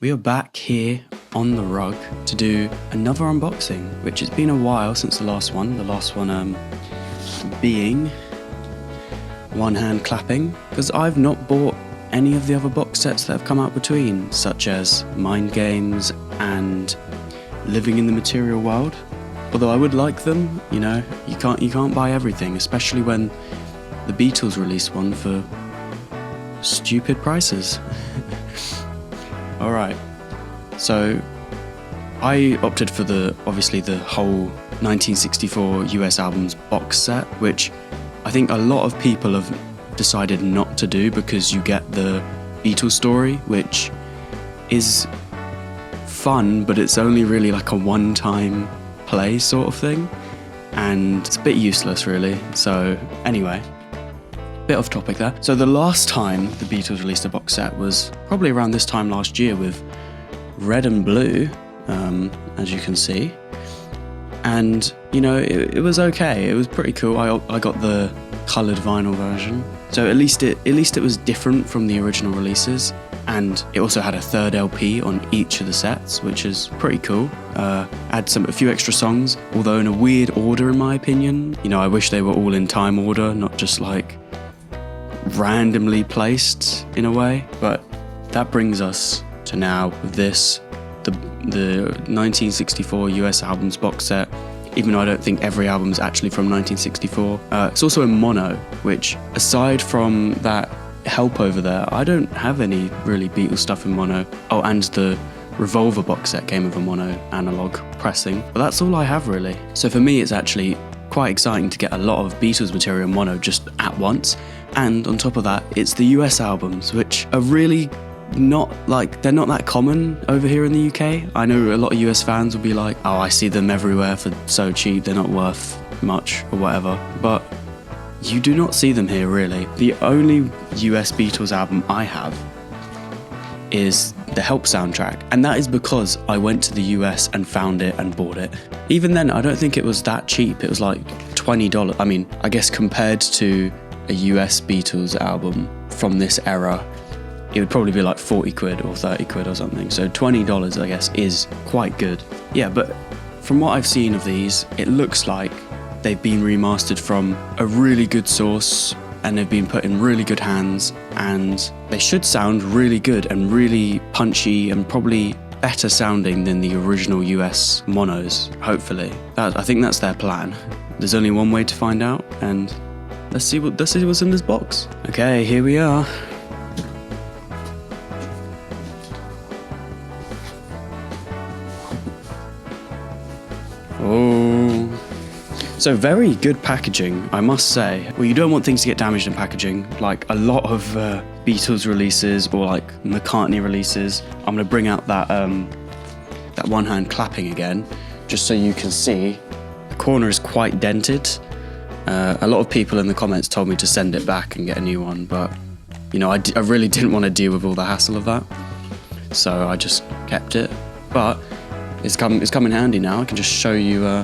We are back here on the rug to do another unboxing, which it's been a while since the last one. The last one being one hand clapping, because I've not bought any of the other box sets that have come out between, such as Mind Games and Living in the Material World. Although I would like them, you know, you can't buy everything, especially when the Beatles released one for stupid prices. Alright, so I opted for obviously the whole 1964 US albums box set, which I think a lot of people have decided not to do because you get the Beatles story, which is fun, but it's only really like a one-time play sort of thing, and it's a bit useless really. So anyway, bit off topic there. So the last time the Beatles released a box set was probably around this time last year with Red and Blue, as you can see. And, you know, it was okay. It was pretty cool. I got the coloured vinyl version. So at least it was different from the original releases. And it also had a third LP on each of the sets, which is pretty cool. Had a few extra songs, although in a weird order in my opinion. You know, I wish they were all in time order, not just like randomly placed in a way. But that brings us to now the 1964 US albums box set, even though I don't think every album is actually from 1964. It's also in mono, which aside from that help over there, I don't have any really Beatles stuff in mono. Oh, and the Revolver box set came with a mono analog pressing, but that's all I have really. So for me it's actually quite exciting to get a lot of Beatles material in mono just at once. And on top of that, it's the US albums, which are really they're not that common over here in the UK. I know a lot of US fans will be like, oh, I see them everywhere for so cheap, they're not worth much or whatever. But you do not see them here really. The only US Beatles album I have is the Help soundtrack, and that is because I went to the US and found it and bought it. Even then, I don't think it was that cheap. It was like $20. I mean, I guess compared to a US Beatles album from this era, it would probably be like 40 quid or 30 quid or something. So $20, I guess, is quite good. Yeah, but from what I've seen of these, it looks like they've been remastered from a really good source and they've been put in really good hands, and they should sound really good and really punchy and probably better sounding than the original US monos, hopefully. I think that's their plan. There's only one way to find out, and let's see what's in this box. Okay, here we are. Oh, so very good packaging, I must say. Well, you don't want things to get damaged in packaging, like a lot of Beatles releases or like McCartney releases. I'm gonna bring out that one hand clapping again, just so you can see. The corner is quite dented. A lot of people in the comments told me to send it back and get a new one, but you know, I really didn't want to deal with all the hassle of that, so I just kept it. But it's come in handy now. I can just show you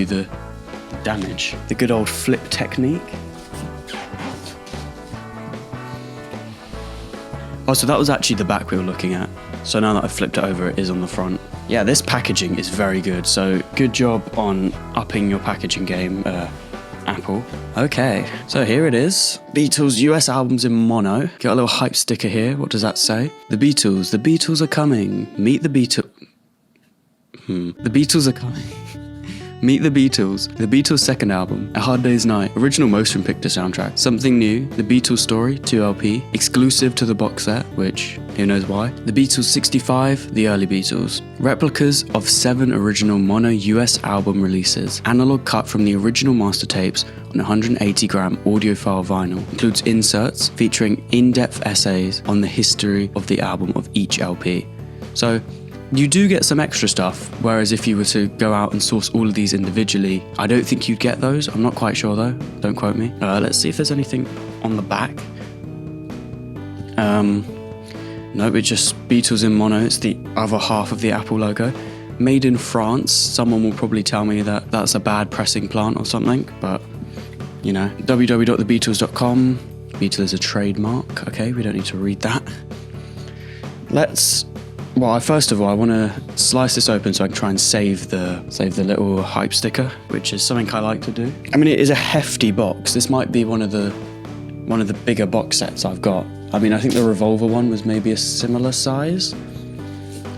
the damage. The good old flip technique. Oh, so that was actually the back we were looking at. So now that I've flipped it over, it is on the front. Yeah, this packaging is very good. So good job on upping your packaging game, Apple. Okay, so here it is. Beatles US albums in mono. Got a little hype sticker here. What does that say? The Beatles are coming. Meet the Beatles. The Beatles are coming. Meet the Beatles' second album, A Hard Day's Night, original motion picture soundtrack, something new, the Beatles story, 2LP, exclusive to the box set, which, who knows why, the Beatles 65, the early Beatles, replicas of 7 original mono US album releases, analog cut from the original master tapes on 180-gram audiophile vinyl, includes inserts featuring in-depth essays on the history of the album of each LP. So, you do get some extra stuff, whereas if you were to go out and source all of these individually, I don't think you'd get those. I'm not quite sure though, don't quote me. Let's see if there's anything on the back. No, it's just Beatles in mono. It's the other half of the Apple logo. Made in France. Someone will probably tell me that that's a bad pressing plant or something, but you know, www.thebeatles.com. Beatles is a trademark, okay, we don't need to read that. Well, first of all, I want to slice this open so I can try and save the little hype sticker, which is something I like to do. I mean, it is a hefty box. This might be one of the bigger box sets I've got. I mean, I think the Revolver one was maybe a similar size.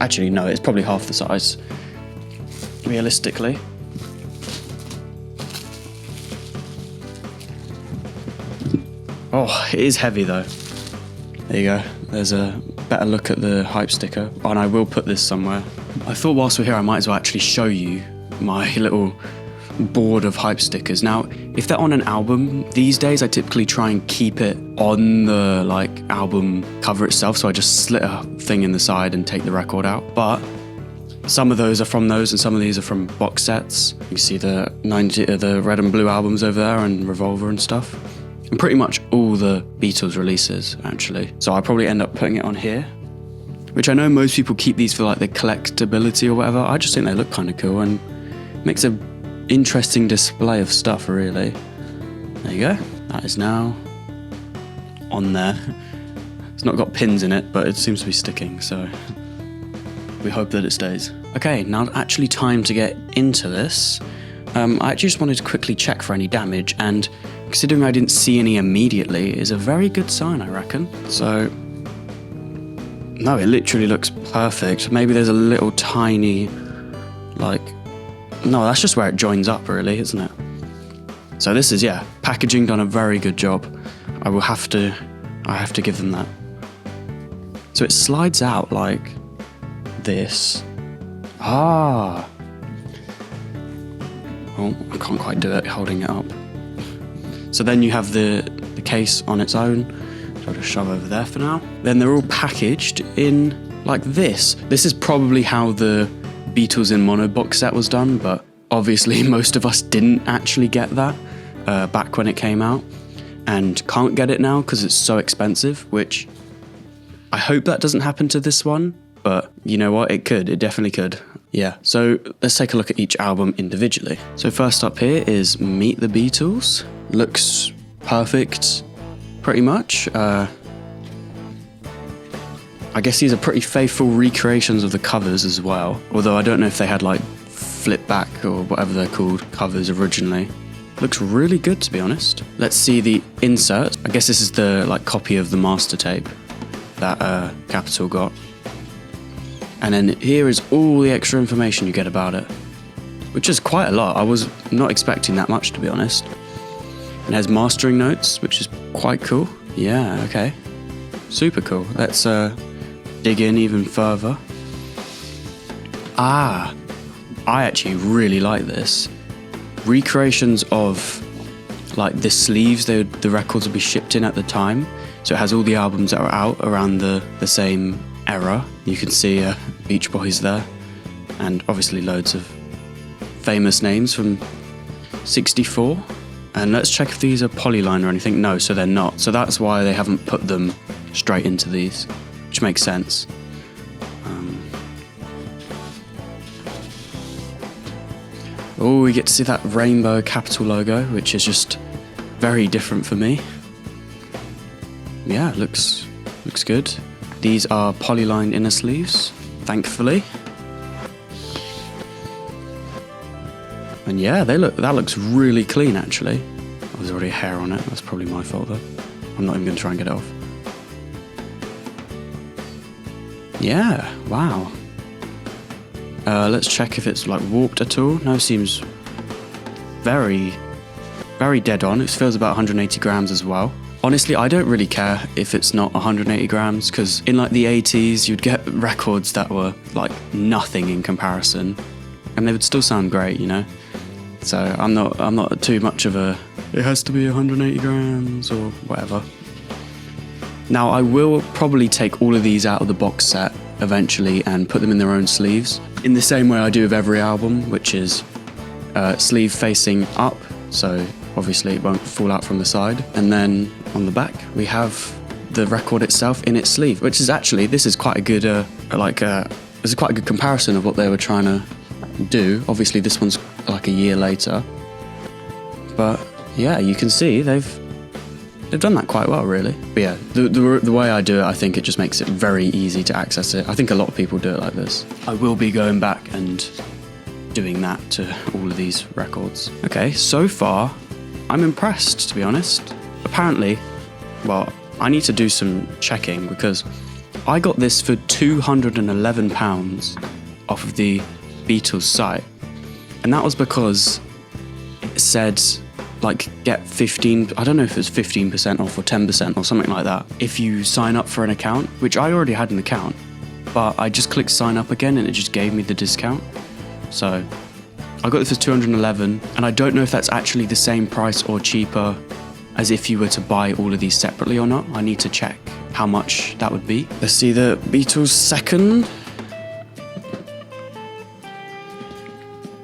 Actually, no, it's probably half the size, realistically. Oh, it is heavy though. There you go. There's a better look at the hype sticker, and I will put this somewhere. I thought whilst we're here I might as well actually show you my little board of hype stickers. Now, if they're on an album, these days I typically try and keep it on the album cover itself, so I just slit a thing in the side and take the record out. But some of those are from those, and some of these are from box sets. You see the red and blue albums over there, and Revolver and stuff. And pretty much all the Beatles releases, actually. So I'll probably end up putting it on here, which I know most people keep these for the collectability or whatever. I just think they look kind of cool and makes a interesting display of stuff, really. There you go. That is now on there. It's not got pins in it, but it seems to be sticking, so we hope that it stays. Okay, now actually time to get into this. I actually just wanted to quickly check for any damage, and considering I didn't see any immediately is a very good sign, I reckon. So, no, it literally looks perfect. Maybe there's a little tiny, no, that's just where it joins up, really, isn't it? So this is, yeah, packaging done a very good job. I have to give them that. So it slides out like this. Ah. Oh, I can't quite do it holding it up. So then you have the case on its own. So I'll just shove over there for now. Then they're all packaged in like this. This is probably how the Beatles in Mono box set was done, but obviously most of us didn't actually get that back when it came out, and can't get it now because it's so expensive, which I hope that doesn't happen to this one, but you know what, it could, it definitely could. Yeah, so let's take a look at each album individually. So first up here is Meet the Beatles. Looks perfect, pretty much. I guess these are pretty faithful recreations of the covers as well, although I don't know if they had flip back or whatever they're called covers originally. Looks really good, to be honest. Let's see the insert. I guess this is the copy of the master tape that Capitol got. And then here is all the extra information you get about it, which is quite a lot. I was not expecting that much, to be honest. And there's mastering notes, which is quite cool. Yeah, okay. Super cool. Let's dig in even further. I actually really like this. Recreations of the sleeves the records will be shipped in at the time. So it has all the albums that are out around the same era. You can see Beach Boys there, and obviously loads of famous names from '64. And let's check if these are polylined or anything. No, so they're not. So that's why they haven't put them straight into these, which makes sense. Oh, we get to see that rainbow Capitol logo, which is just very different for me. Yeah, looks good. These are polylined inner sleeves, thankfully. And yeah, that looks really clean, actually. Oh, there's already hair on it. That's probably my fault, though. I'm not even going to try and get it off. Yeah, wow. Let's check if it's warped at all. No, seems very, very dead on. It feels about 180 grams as well. Honestly, I don't really care if it's not 180 grams, because in the 80s, you'd get records that were nothing in comparison, and they would still sound great, you know? So I'm not too much of a, it has to be 180 grams or whatever. Now, I will probably take all of these out of the box set eventually and put them in their own sleeves, in the same way I do with every album, which is sleeve facing up, so obviously it won't fall out from the side. And then on the back we have the record itself in its sleeve, which is actually, this is quite a good this is quite a good comparison of what they were trying to do. Obviously this one's a year later, but yeah, you can see they've they've done that quite well, really. But yeah, the way I do it, I think it just makes it very easy to access it. I think a lot of people do it like this. I will be going back and doing that to all of these records. Okay, so far, I'm impressed, to be honest. Apparently, well, I need to do some checking because I got this for £211 off of the Beatles site. And that was because it said, like, get 15, I don't know if it was 15% off or 10% or something like that, if you sign up for an account, which I already had an account, but I just clicked sign up again and it just gave me the discount. So I got this for 211, and I don't know if that's actually the same price or cheaper as if you were to buy all of these separately or not. I need to check how much that would be. Let's see the Beatles second.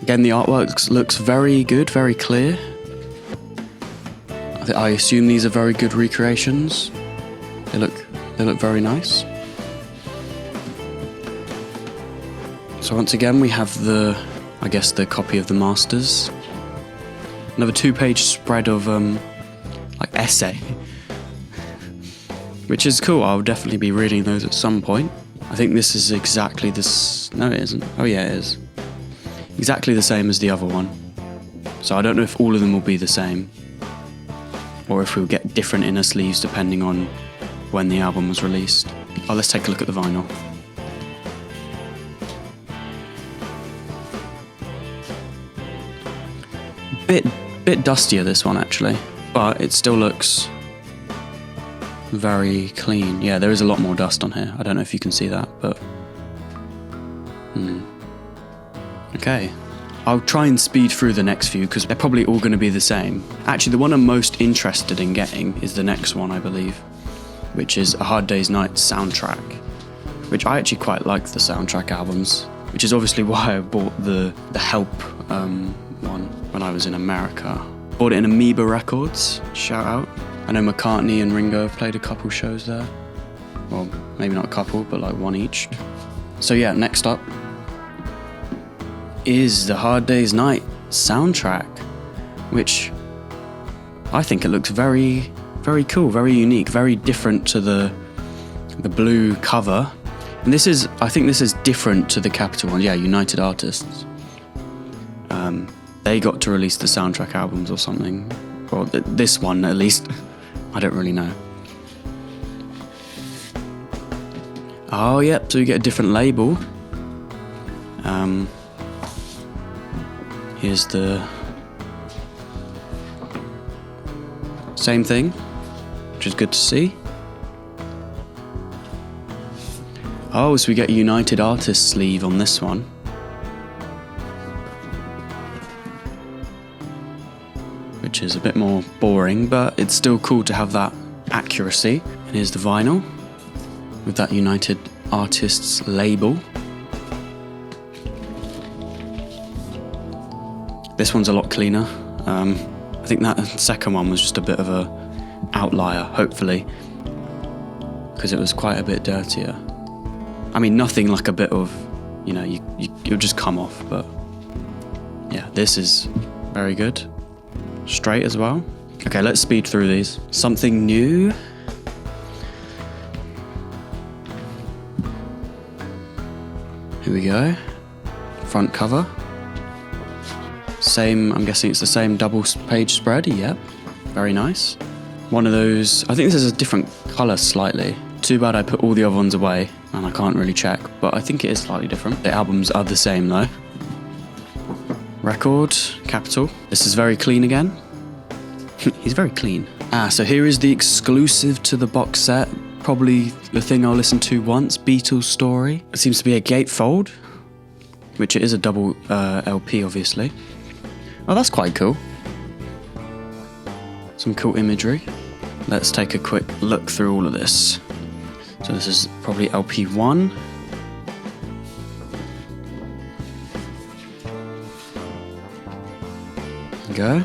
Again, the artwork looks very good, very clear. I assume these are very good recreations. They look very nice. So once again, we have the copy of the masters. Another 2-page spread of like essay, which is cool. I'll definitely be reading those at some point. I think this is exactly this. No, it isn't. Oh yeah, it is. Exactly the same as the other one. So I don't know if all of them will be the same, or if we'll get different inner sleeves depending on when the album was released. Oh, let's take a look at the vinyl. Bit dustier, this one actually, but it still looks very clean. Yeah, there is a lot more dust on here. I don't know if you can see that, but okay. I'll try and speed through the next few because they're probably all going to be the same. Actually, the one I'm most interested in getting is the next one, I believe, which is A Hard Day's Night soundtrack, which I actually quite like the soundtrack albums, which is obviously why I bought the Help one when I was in America. Bought it in Amoeba Records, shout out. I know McCartney and Ringo have played a couple shows there. Well, maybe not a couple, but like one each. So yeah, next up is the Hard Day's Night soundtrack, which I think it looks very, very cool, very unique, very different to the blue cover. And I think this is different to the Capitol one. Yeah, United Artists. They got to release the soundtrack albums or something. Well, this one at least. I don't really know. Oh, yep, so you get a different label. Here's the same thing, which is good to see. Oh, so we get a United Artists sleeve on this one. Which is a bit more boring, but it's still cool to have that accuracy. And here's the vinyl with that United Artists label. This one's a lot cleaner. I think that second one was just a bit of a outlier, hopefully, because it was quite a bit dirtier. I mean, nothing like a bit of, you'll just come off, but yeah, this is very good. Straight as well. Okay, let's speed through these. Something new. Here we go. Front cover. Same, I'm guessing it's the same double-page spread. Yep, very nice. One of those, I think this is a different colour slightly. Too bad I put all the other ones away and I can't really check, but I think it is slightly different. The albums are the same though. Record, Capitol. This is very clean again. He's very clean. So here is the exclusive to the box set. Probably the thing I'll listen to once, Beatles Story. It seems to be a gatefold, which it is a double LP obviously. Oh, that's quite cool. Some cool imagery. Let's take a quick look through all of this. So this is probably LP1. Go.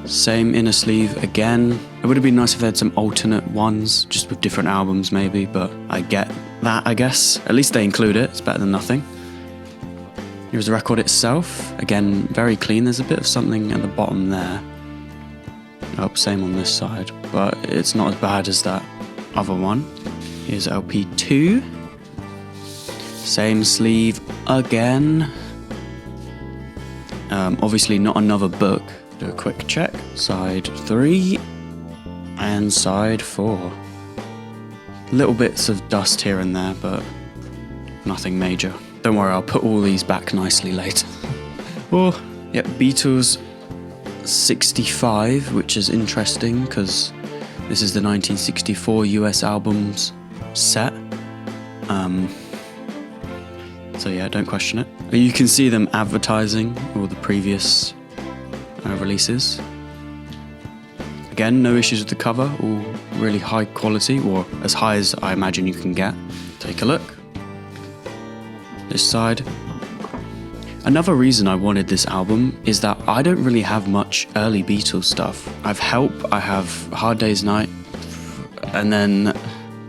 Same inner sleeve again. It would have been nice if they had some alternate ones, just with different albums maybe, but I get that, I guess. At least they include it, it's better than nothing. Here's the record itself. Again, very clean. There's a bit of something at the bottom there. Oh, same on this side, but it's not as bad as that other one. Here's LP 2. Same sleeve again. Obviously not another book. Do a quick check. Side 3 and side 4. Little bits of dust here and there, but nothing major. Don't worry, I'll put all these back nicely later. Oh, yep, Beatles 65, which is interesting because this is the 1964 US albums set. So yeah, don't question it. You can see them advertising all the previous releases. Again, no issues with the cover, all really high quality, or as high as I imagine you can get. Take a look. This side. Another reason I wanted this album is that I don't really have much early Beatles stuff. I've Help, I have Hard Day's Night, and then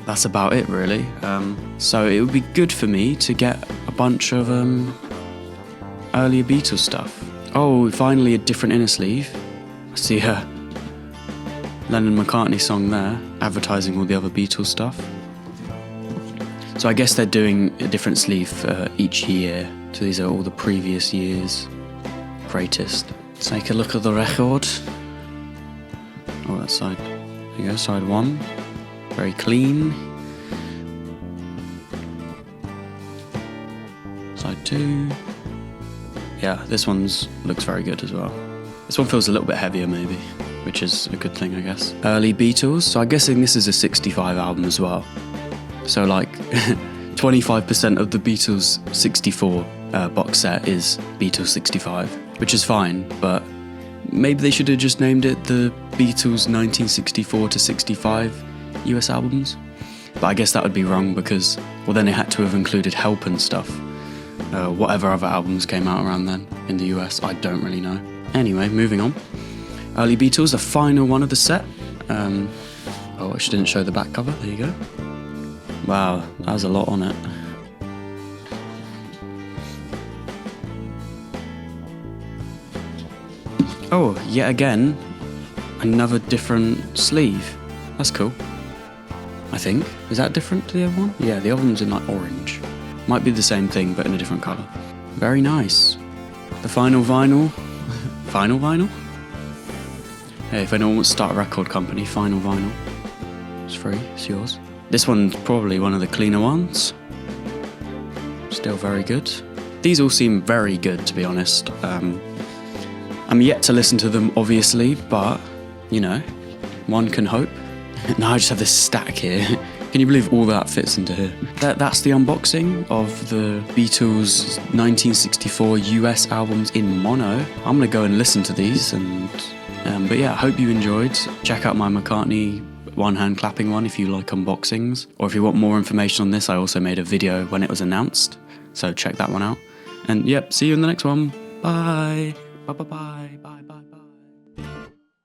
that's about it really. So it would be good for me to get a bunch of earlier Beatles stuff. Oh, finally a different inner sleeve. I see a Lennon McCartney song there, advertising all the other Beatles stuff. So I guess they're doing a different sleeve for each year. So these are all the previous year's greatest. Let's take a look at the record. Oh, that's side. There you go, side 1. Very clean. Side 2. Yeah, this one's looks very good as well. This one feels a little bit heavier maybe, which is a good thing I guess. Early Beatles, so I'm guessing this is a 65 album as well. So like 25% of the Beatles 64 box set is Beatles 65, which is fine, but maybe they should have just named it the Beatles 1964 to 65 US albums. But I guess that would be wrong because, well, then it had to have included Help and stuff. Whatever other albums came out around then in the US, I don't really know. Anyway, moving on. Early Beatles, the final one of the set. Oh, I didn't show the back cover, there you go. Wow, that has a lot on it. Oh, yet again, another different sleeve. That's cool. I think. Is that different to the other one? Yeah, the other one's in like orange. Might be the same thing, but in a different colour. Very nice. The final vinyl. Final vinyl? Hey, if anyone wants to start a record company, Final Vinyl. It's free, it's yours. This one's probably one of the cleaner ones. Still very good. These all seem very good, to be honest. I'm yet to listen to them, obviously, but, you know, one can hope. Now I just have this stack here. Can you believe all that fits into here? That's the unboxing of the Beatles 1964 US albums in mono. I'm gonna go and listen to these, but yeah, I hope you enjoyed. Check out my McCartney one-hand clapping one if you like unboxings, or if you want more information on this, I also made a video when it was announced, so check that one out. And yep, see you in the next one. Bye. Bye bye bye bye bye bye.